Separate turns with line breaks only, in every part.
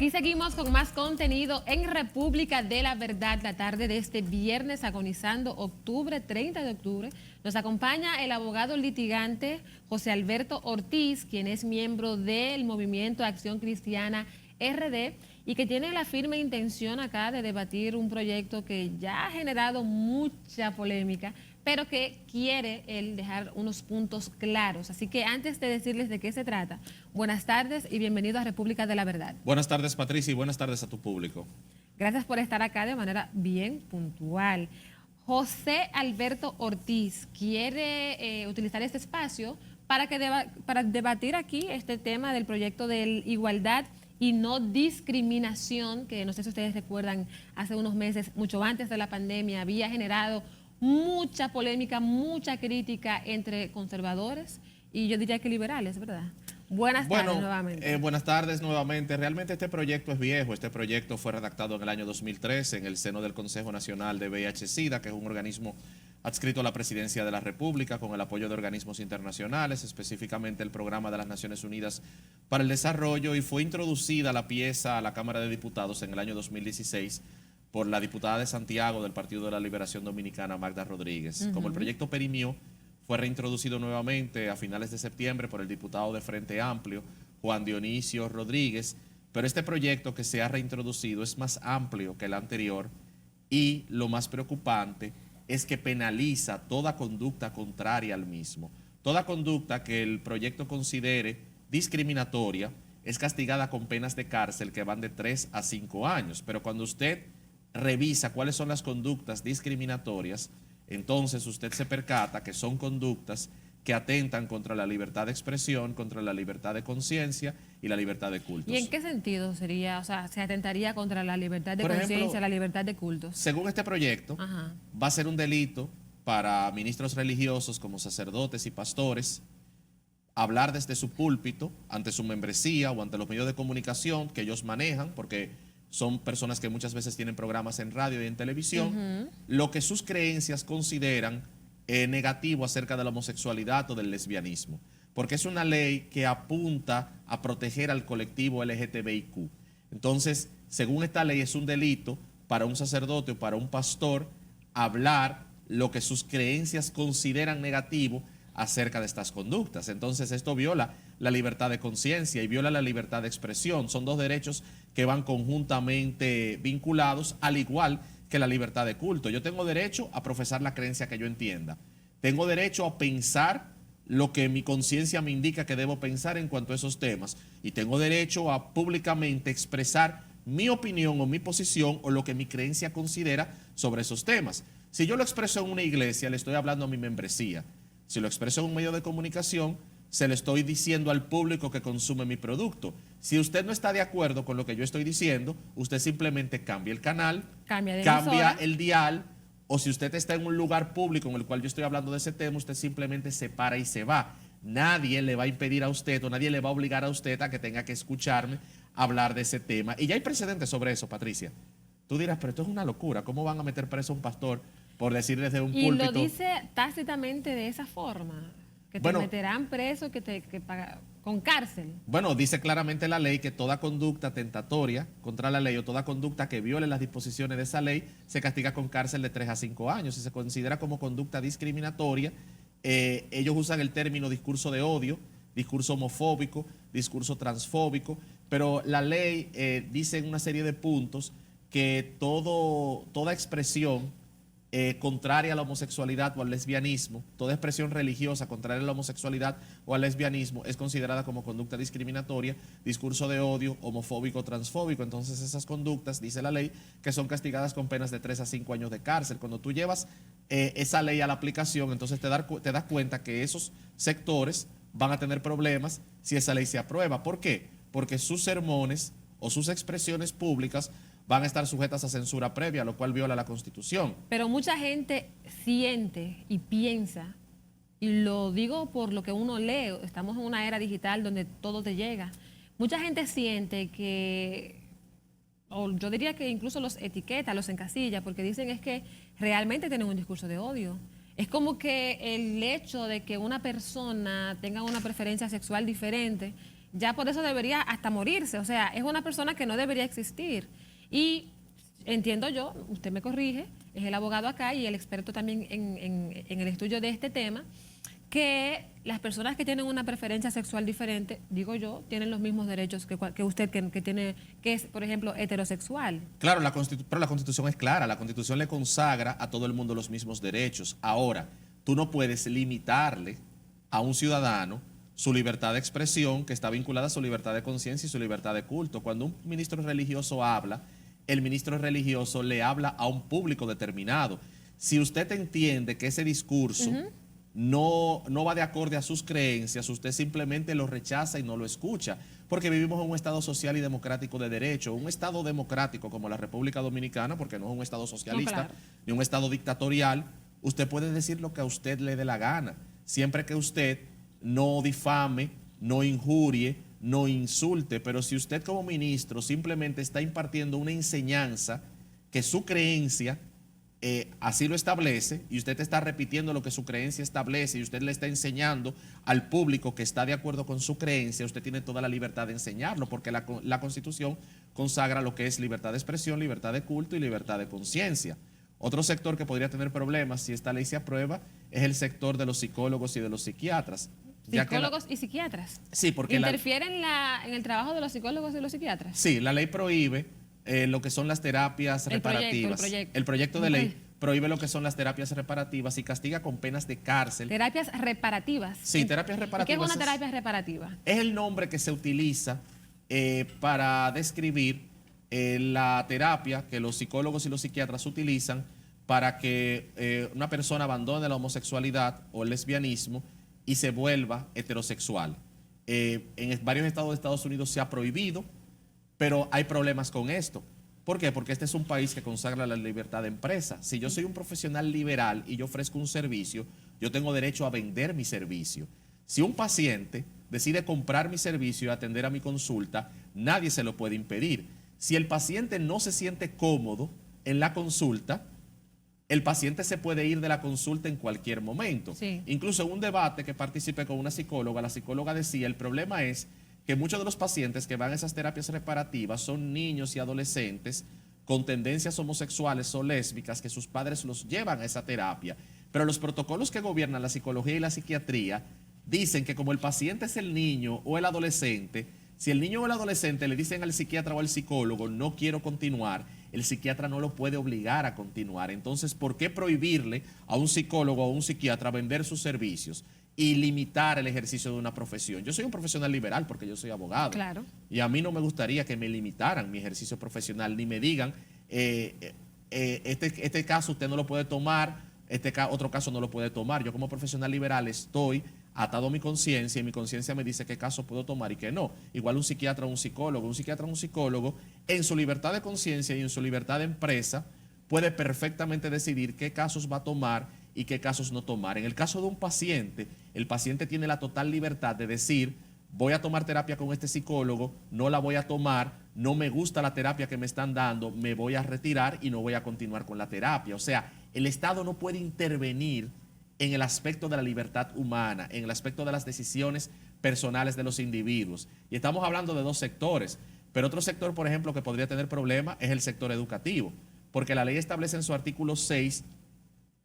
Aquí seguimos con más contenido en República de la Verdad, la tarde de este viernes agonizando octubre, 30 de octubre. Nos acompaña el abogado litigante José Alberto Ortiz, quien es miembro del Movimiento Acción Cristiana RD y que tiene la firme intención acá de debatir un proyecto que ya ha generado mucha polémica, pero que quiere él dejar unos puntos claros. Así que antes de decirles de qué se trata, buenas tardes y bienvenido a República de la Verdad.
Buenas tardes, Patricia, y buenas tardes a tu público.
Gracias por estar acá de manera bien puntual. José Alberto Ortiz quiere utilizar este espacio para debatir aquí este tema del proyecto de igualdad y no discriminación, que no sé si ustedes recuerdan, hace unos meses, mucho antes de la pandemia, había generado mucha polémica, mucha crítica entre conservadores y yo diría que liberales, ¿verdad? Buenas tardes nuevamente.
Buenas tardes nuevamente. Realmente este proyecto es viejo. Este proyecto fue redactado en el año 2013 en el seno del Consejo Nacional de VIH-Sida, que es un organismo adscrito a la Presidencia de la República con el apoyo de organismos internacionales, específicamente el Programa de las Naciones Unidas para el Desarrollo, y fue introducida la pieza a la Cámara de Diputados en el año 2016 por la diputada de Santiago del Partido de la Liberación Dominicana, Magda Rodríguez. Como el proyecto perimió, fue reintroducido nuevamente a finales de septiembre por el diputado de Frente Amplio, Juan Dionisio Rodríguez, pero este proyecto que se ha reintroducido es más amplio que el anterior y lo más preocupante es que penaliza toda conducta contraria al mismo. Toda conducta que el proyecto considere discriminatoria es castigada con penas de cárcel que van de 3 a 5 años, pero cuando usted revisa cuáles son las conductas discriminatorias, entonces usted se percata que son conductas que atentan contra la libertad de expresión, contra la libertad de conciencia y la libertad de cultos.
¿Y en qué sentido sería, o sea, se atentaría contra la libertad de conciencia, la libertad de cultos?
Según este proyecto, va a ser un delito para ministros religiosos como sacerdotes y pastores hablar desde su púlpito, ante su membresía o ante los medios de comunicación que ellos manejan, porque son personas que muchas veces tienen programas en radio y en televisión, lo que sus creencias consideran negativo acerca de la homosexualidad o del lesbianismo, porque es una ley que apunta a proteger al colectivo LGTBIQ. Entonces, según esta ley, es un delito para un sacerdote o para un pastor hablar lo que sus creencias consideran negativo acerca de estas conductas. Entonces, esto viola la libertad de conciencia y viola la libertad de expresión. Son dos derechos que van conjuntamente vinculados, al igual que la libertad de culto. Yo tengo derecho a profesar la creencia que yo entienda. Tengo derecho a pensar lo que mi conciencia me indica que debo pensar en cuanto a esos temas. Y tengo derecho a públicamente expresar mi opinión o mi posición o lo que mi creencia considera sobre esos temas. Si yo lo expreso en una iglesia, le estoy hablando a mi membresía. Si lo expreso en un medio de comunicación, se le estoy diciendo al público que consume mi producto. Si usted no está de acuerdo con lo que yo estoy diciendo, usted simplemente cambia el canal, cambia el dial, o si usted está en un lugar público en el cual yo estoy hablando de ese tema, usted simplemente se para y se va. Nadie le va a impedir a usted o nadie le va a obligar a usted a que tenga que escucharme hablar de ese tema. Y ya hay precedentes sobre eso, Patricia. Tú dirás, pero esto es una locura. ¿Cómo van a meter preso a un pastor por decir desde un púlpito?
Y lo dice tácitamente de esa forma, que te meterán preso, con cárcel.
Bueno, dice claramente la ley que toda conducta tentatoria contra la ley o toda conducta que viole las disposiciones de esa ley se castiga con cárcel de 3 a 5 años. Si se considera como conducta discriminatoria, ellos usan el término discurso de odio, discurso homofóbico, discurso transfóbico, pero la ley dice en una serie de puntos que toda expresión contraria a la homosexualidad o al lesbianismo, toda expresión religiosa contraria a la homosexualidad o al lesbianismo es considerada como conducta discriminatoria, discurso de odio, homofóbico, transfóbico. Entonces esas conductas, dice la ley, que son castigadas con penas de 3 a 5 años de cárcel. Cuando tú llevas esa ley a la aplicación, entonces te das cuenta que esos sectores van a tener problemas si esa ley se aprueba. ¿Por qué? Porque sus sermones o sus expresiones públicas van a estar sujetas a censura previa, lo cual viola la Constitución.
Pero mucha gente siente y piensa, y lo digo por lo que uno lee, estamos en una era digital donde todo te llega. Mucha gente siente que, o yo diría que incluso los etiqueta, los encasilla, porque dicen es que realmente tienen un discurso de odio. Es como que el hecho de que una persona tenga una preferencia sexual diferente ya por eso debería hasta morirse. O sea, es una persona que no debería existir. Y entiendo yo, usted me corrige, es el abogado acá y el experto también en el estudio de este tema, que las personas que tienen una preferencia sexual diferente, digo yo, tienen los mismos derechos que usted, que es, por ejemplo, heterosexual.
Claro, pero la Constitución es clara. La Constitución le consagra a todo el mundo los mismos derechos. Ahora, tú no puedes limitarle a un ciudadano su libertad de expresión, que está vinculada a su libertad de conciencia y su libertad de culto. Cuando un ministro religioso habla, el ministro religioso le habla a un público determinado. Si usted entiende que ese discurso no va de acorde a sus creencias, usted simplemente lo rechaza y no lo escucha, porque vivimos en un Estado social y democrático de derecho, un Estado democrático como la República Dominicana, porque no es un Estado socialista,
No, claro,
ni un Estado dictatorial. Usted puede decir lo que a usted le dé la gana, siempre que usted no difame, no injurie, no insulte, pero si usted como ministro simplemente está impartiendo una enseñanza que su creencia así lo establece, y usted está repitiendo lo que su creencia establece, y usted le está enseñando al público que está de acuerdo con su creencia, usted tiene toda la libertad de enseñarlo, porque la Constitución consagra lo que es libertad de expresión, libertad de culto y libertad de conciencia. Otro sector que podría tener problemas si esta ley se aprueba es el sector de los psicólogos y de los psiquiatras.
Psicólogos y psiquiatras.
Sí, porque
¿Interfieren en el trabajo de los psicólogos y los psiquiatras?
Sí, la ley prohíbe lo que son las terapias reparativas. El proyecto de ley prohíbe lo que son las terapias reparativas y castiga con penas de cárcel.
¿Terapias reparativas?
Sí, terapias reparativas.
¿Qué es una terapia reparativa?
Es el nombre que se utiliza para describir la terapia que los psicólogos y los psiquiatras utilizan para que una persona abandone la homosexualidad o el lesbianismo y se vuelva heterosexual. En varios estados de Estados Unidos se ha prohibido, pero hay problemas con esto. ¿Por qué? Porque este es un país que consagra la libertad de empresa. Si yo soy un profesional liberal y yo ofrezco un servicio, yo tengo derecho a vender mi servicio. Si un paciente decide comprar mi servicio y atender a mi consulta, nadie se lo puede impedir. Si el paciente no se siente cómodo en la consulta, el paciente se puede ir de la consulta en cualquier momento.
Sí.
Incluso en un debate que participé con una psicóloga, la psicóloga decía, el problema es que muchos de los pacientes que van a esas terapias reparativas son niños y adolescentes con tendencias homosexuales o lésbicas que sus padres los llevan a esa terapia. Pero los protocolos que gobiernan la psicología y la psiquiatría dicen que como el paciente es el niño o el adolescente, si el niño o el adolescente le dicen al psiquiatra o al psicólogo no quiero continuar, el psiquiatra no lo puede obligar a continuar. Entonces, ¿por qué prohibirle a un psicólogo o a un psiquiatra vender sus servicios y limitar el ejercicio de una profesión? Yo soy un profesional liberal porque yo soy abogado.
Claro.
Y a mí no me gustaría que me limitaran mi ejercicio profesional, ni me digan, este caso usted no lo puede tomar, otro caso no lo puede tomar. Yo como profesional liberal estoy atado a mi conciencia y mi conciencia me dice qué caso puedo tomar y qué no. Igual un psiquiatra o un psicólogo, en su libertad de conciencia y en su libertad de empresa, puede perfectamente decidir qué casos va a tomar y qué casos no tomar. En el caso de un paciente, el paciente tiene la total libertad de decir, voy a tomar terapia con este psicólogo, no la voy a tomar, no me gusta la terapia que me están dando, me voy a retirar y no voy a continuar con la terapia. O sea, el Estado no puede intervenir en el aspecto de la libertad humana, en el aspecto de las decisiones personales de los individuos. Y estamos hablando de dos sectores, pero otro sector, por ejemplo, que podría tener problemas es el sector educativo, porque la ley establece en su artículo 6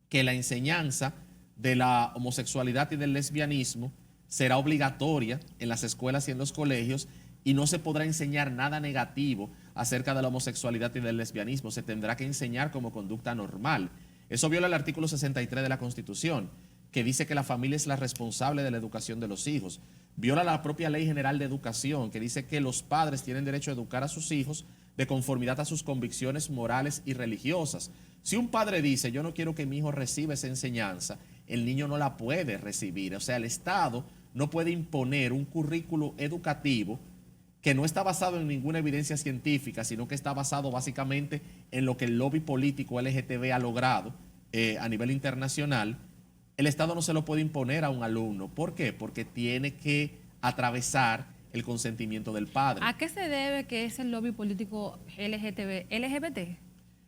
que la enseñanza de la homosexualidad y del lesbianismo será obligatoria en las escuelas y en los colegios y no se podrá enseñar nada negativo acerca de la homosexualidad y del lesbianismo, se tendrá que enseñar como conducta normal. Eso viola el artículo 63 de la Constitución, que dice que la familia es la responsable de la educación de los hijos. Viola la propia Ley General de Educación, que dice que los padres tienen derecho a educar a sus hijos de conformidad a sus convicciones morales y religiosas. Si un padre dice, yo no quiero que mi hijo reciba esa enseñanza, el niño no la puede recibir. O sea, el Estado no puede imponer un currículo educativo que no está basado en ninguna evidencia científica, sino que está basado básicamente en lo que el lobby político LGTB ha logrado a nivel internacional. El Estado no se lo puede imponer a un alumno. ¿Por qué? Porque tiene que atravesar el consentimiento del padre.
¿A qué se debe que es el lobby político LGBT?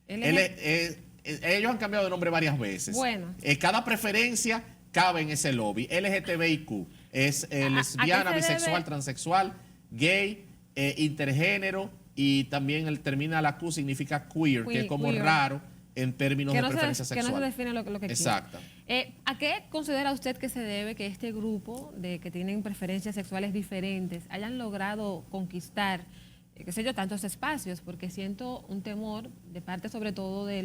Ellos han cambiado de nombre varias veces.
Bueno.
Cada preferencia cabe en ese lobby. LGTBIQ es lesbiana, bisexual, transexual. gay, intergénero, y también termina la Q, significa queer, que es como
queer.
raro en términos de preferencia
Que
sexual.
no se define lo que
Exacto.
quiere. ¿A qué considera usted que se debe que este grupo de que tienen preferencias sexuales diferentes hayan logrado conquistar, qué sé yo, tantos espacios? Porque siento un temor de parte sobre todo de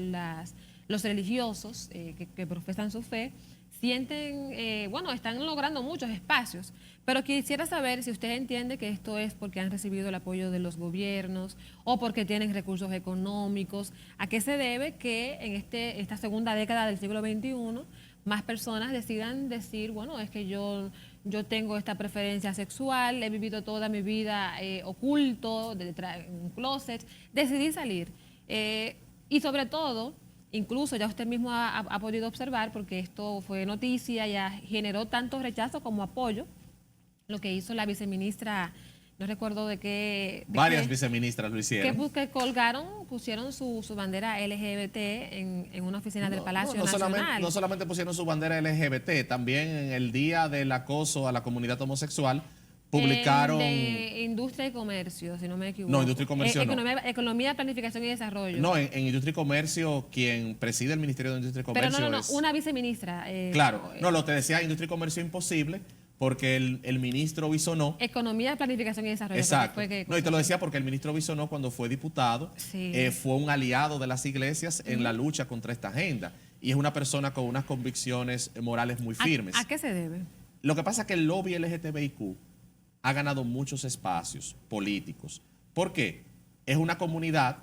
los religiosos que profesan su fe, sienten, bueno, están logrando muchos espacios, pero quisiera saber si usted entiende que esto es porque han recibido el apoyo de los gobiernos o porque tienen recursos económicos. ¿A qué se debe que en esta segunda década del siglo XXI más personas decidan decir, bueno, es que yo tengo esta preferencia sexual, he vivido toda mi vida oculto, detrás, en un closet, decidí salir? Y sobre todo, incluso ya usted mismo ha podido observar, porque esto fue noticia, ya generó tanto rechazo como apoyo, lo que hizo la viceministra, no recuerdo de qué...
Varias viceministras lo hicieron.
Que pusieron su bandera LGBT en una oficina del Palacio Nacional.
No solamente pusieron su bandera LGBT, también en el Día del Acoso a la Comunidad Homosexual, publicaron...
De Industria y Comercio, si no me equivoco.
No, Industria y Comercio no.
Economía, Planificación y Desarrollo.
No, en Industria y Comercio, quien preside el Ministerio de Industria y Comercio
Pero no,
es...
una viceministra.
Claro, no, lo te decía, Industria y Comercio imposible, porque el ministro Bisonó...
Economía, Planificación y Desarrollo.
Exacto. No, y te lo decía porque el ministro Bisonó, cuando fue diputado,
sí,
fue un aliado de las iglesias en la lucha contra esta agenda. Y es una persona con unas convicciones morales muy firmes.
¿A qué se debe?
Lo que pasa es que el lobby LGTBIQ ha ganado muchos espacios políticos. ¿Por qué? Es una comunidad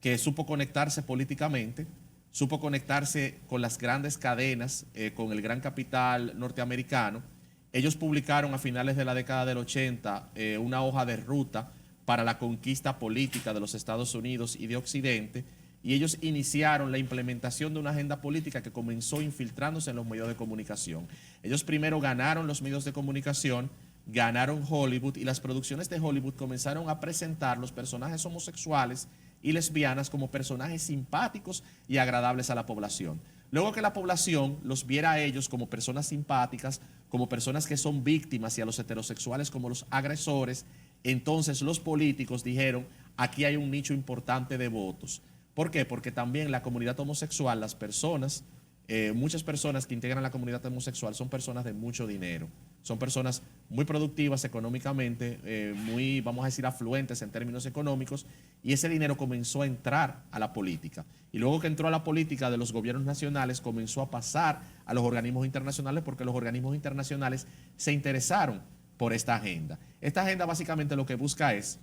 que supo conectarse políticamente, supo conectarse con las grandes cadenas, con el gran capital norteamericano. Ellos publicaron a finales de la década del 80 una hoja de ruta para la conquista política de los Estados Unidos y de Occidente, y ellos iniciaron la implementación de una agenda política que comenzó infiltrándose en los medios de comunicación. Ellos primero ganaron los medios de comunicación, ganaron Hollywood, y las producciones de Hollywood comenzaron a presentar los personajes homosexuales y lesbianas como personajes simpáticos y agradables a la población. Luego que la población los viera a ellos como personas simpáticas, como personas que son víctimas, y a los heterosexuales como los agresores, entonces los políticos dijeron, aquí hay un nicho importante de votos. ¿Por qué? Porque también la comunidad homosexual, las personas, muchas personas que integran la comunidad homosexual son personas de mucho dinero, son personas muy productivas económicamente, muy, vamos a decir, afluentes en términos económicos, y ese dinero comenzó a entrar a la política. Y luego que entró a la política de los gobiernos nacionales, comenzó a pasar a los organismos internacionales, porque los organismos internacionales se interesaron por esta agenda. Esta agenda básicamente lo que busca es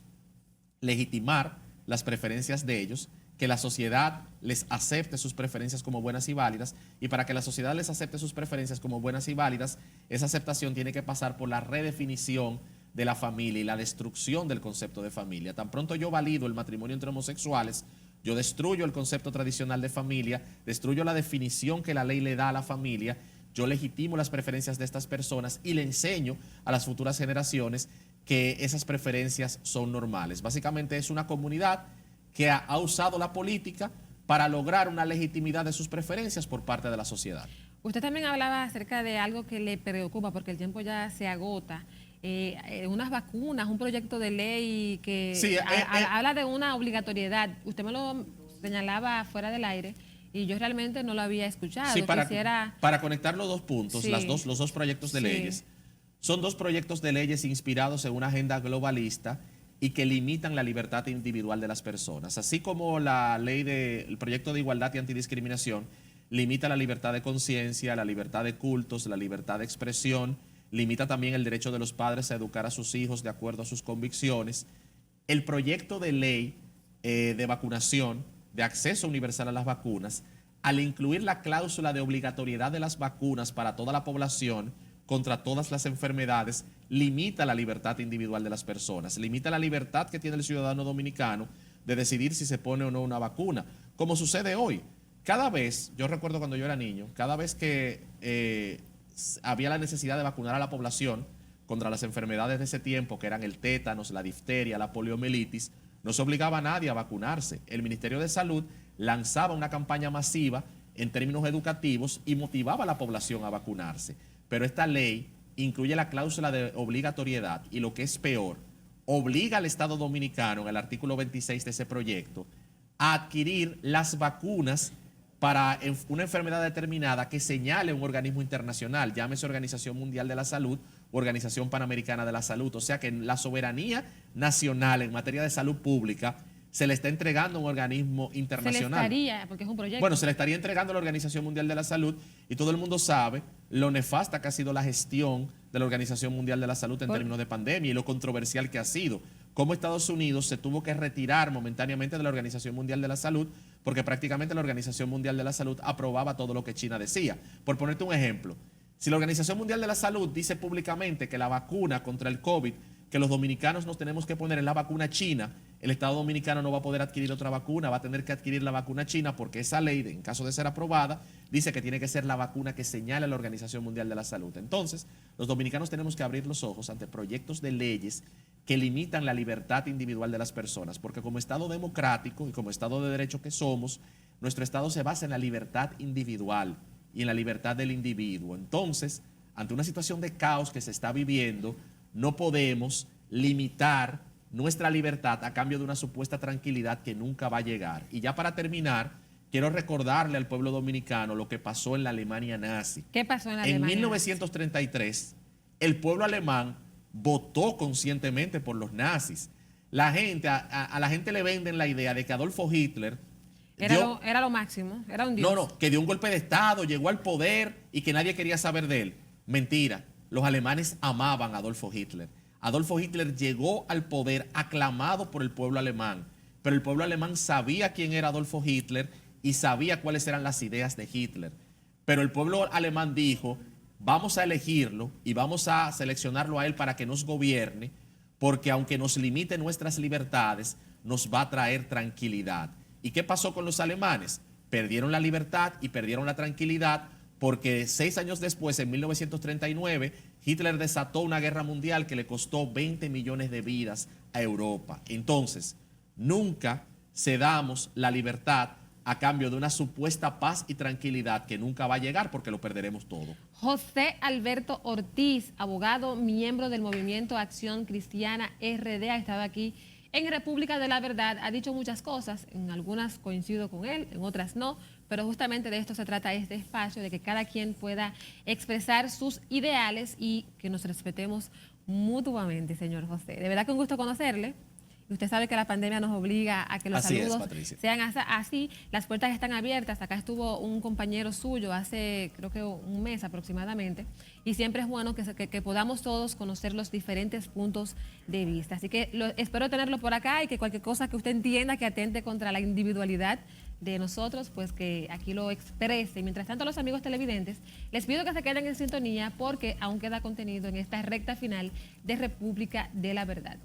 legitimar las preferencias de ellos, que la sociedad les acepte sus preferencias como buenas y válidas, y para que la sociedad les acepte sus preferencias como buenas y válidas, esa aceptación tiene que pasar por la redefinición de la familia y la destrucción del concepto de familia. Tan pronto yo valido el matrimonio entre homosexuales, yo destruyo el concepto tradicional de familia, destruyo la definición que la ley le da a la familia, yo legitimo las preferencias de estas personas y le enseño a las futuras generaciones que esas preferencias son normales. Básicamente es una comunidad que ha usado la política para lograr una legitimidad de sus preferencias por parte de la sociedad.
Usted también hablaba acerca de algo que le preocupa, porque el tiempo ya se agota. Unas vacunas, un proyecto de ley que
sí,
habla de una obligatoriedad. Usted me lo señalaba fuera del aire y yo realmente no lo había escuchado.
Sí, para conectar los dos puntos,
sí,
los dos proyectos de leyes. Son dos proyectos de leyes inspirados en una agenda globalista y que limitan la libertad individual de las personas. Así como el proyecto de igualdad y antidiscriminación limita la libertad de conciencia, la libertad de cultos, la libertad de expresión, limita también el derecho de los padres a educar a sus hijos de acuerdo a sus convicciones. El proyecto de ley de vacunación, de acceso universal a las vacunas, al incluir la cláusula de obligatoriedad de las vacunas para toda la población, contra todas las enfermedades, limita la libertad individual de las personas, limita la libertad que tiene el ciudadano dominicano de decidir si se pone o no una vacuna, como sucede hoy. Cada vez, yo recuerdo cuando yo era niño, cada vez que había la necesidad de vacunar a la población contra las enfermedades de ese tiempo, que eran el tétanos, la difteria, la poliomielitis, no se obligaba a nadie a vacunarse. El Ministerio de Salud lanzaba una campaña masiva en términos educativos y motivaba a la población a vacunarse. Pero esta ley incluye la cláusula de obligatoriedad y, lo que es peor, obliga al Estado Dominicano, en el artículo 26 de ese proyecto, a adquirir las vacunas para una enfermedad determinada que señale un organismo internacional, llámese Organización Mundial de la Salud o Organización Panamericana de la Salud. O sea que la soberanía nacional en materia de salud pública se le está entregando a un organismo internacional.
Se le estaría, porque es un proyecto.
Bueno, se le estaría entregando a la Organización Mundial de la Salud y todo el mundo sabe lo nefasta que ha sido la gestión de la Organización Mundial de la Salud en términos de pandemia y lo controversial que ha sido. Cómo Estados Unidos se tuvo que retirar momentáneamente de la Organización Mundial de la Salud porque prácticamente la Organización Mundial de la Salud aprobaba todo lo que China decía. Por ponerte un ejemplo, si la Organización Mundial de la Salud dice públicamente que la vacuna contra el COVID que los dominicanos nos tenemos que poner en la vacuna china, el Estado Dominicano no va a poder adquirir otra vacuna, va a tener que adquirir la vacuna china porque esa ley, en caso de ser aprobada, dice que tiene que ser la vacuna que señala la Organización Mundial de la Salud. Entonces, los dominicanos tenemos que abrir los ojos ante proyectos de leyes que limitan la libertad individual de las personas, porque como Estado democrático y como Estado de derecho que somos, nuestro Estado se basa en la libertad individual y en la libertad del individuo. Entonces, ante una situación de caos que se está viviendo, no podemos limitar nuestra libertad a cambio de una supuesta tranquilidad que nunca va a llegar. Y ya para terminar, quiero recordarle al pueblo dominicano lo que pasó en la Alemania nazi.
¿Qué pasó en la Alemania?
En 1933, el pueblo alemán votó conscientemente por los nazis. La gente, a la gente le venden la idea de que Adolfo Hitler
era lo máximo, era un dios.
No, que dio un golpe de Estado, llegó al poder y que nadie quería saber de él. Mentira, los alemanes amaban a Adolfo Hitler. Adolfo Hitler llegó al poder aclamado por el pueblo alemán, pero el pueblo alemán sabía quién era Adolfo Hitler y sabía cuáles eran las ideas de Hitler. Pero el pueblo alemán dijo, vamos a elegirlo y vamos a seleccionarlo a él para que nos gobierne, porque aunque nos limite nuestras libertades, nos va a traer tranquilidad. ¿Y qué pasó con los alemanes? Perdieron la libertad y perdieron la tranquilidad porque 6 años después, en 1939, Hitler desató una guerra mundial que le costó 20 millones de vidas a Europa. Entonces, nunca cedamos la libertad a cambio de una supuesta paz y tranquilidad que nunca va a llegar porque lo perderemos todo.
José Alberto Ortiz, abogado, miembro del Movimiento Acción Cristiana RD, ha estado aquí en República de la Verdad, ha dicho muchas cosas, en algunas coincido con él, en otras no, pero justamente de esto se trata este espacio, de que cada quien pueda expresar sus ideales y que nos respetemos mutuamente, señor José. De verdad que un gusto conocerle. Usted sabe que la pandemia nos obliga a que los saludos sean así. Las puertas están abiertas. Acá estuvo un compañero suyo hace, creo que un mes aproximadamente. Y siempre es bueno que podamos todos conocer los diferentes puntos de vista. Así que espero tenerlo por acá y que cualquier cosa que usted entienda que atente contra la individualidad de nosotros, pues que aquí lo exprese. Mientras tanto, los amigos televidentes, les pido que se queden en sintonía porque aún queda contenido en esta recta final de República de la Verdad.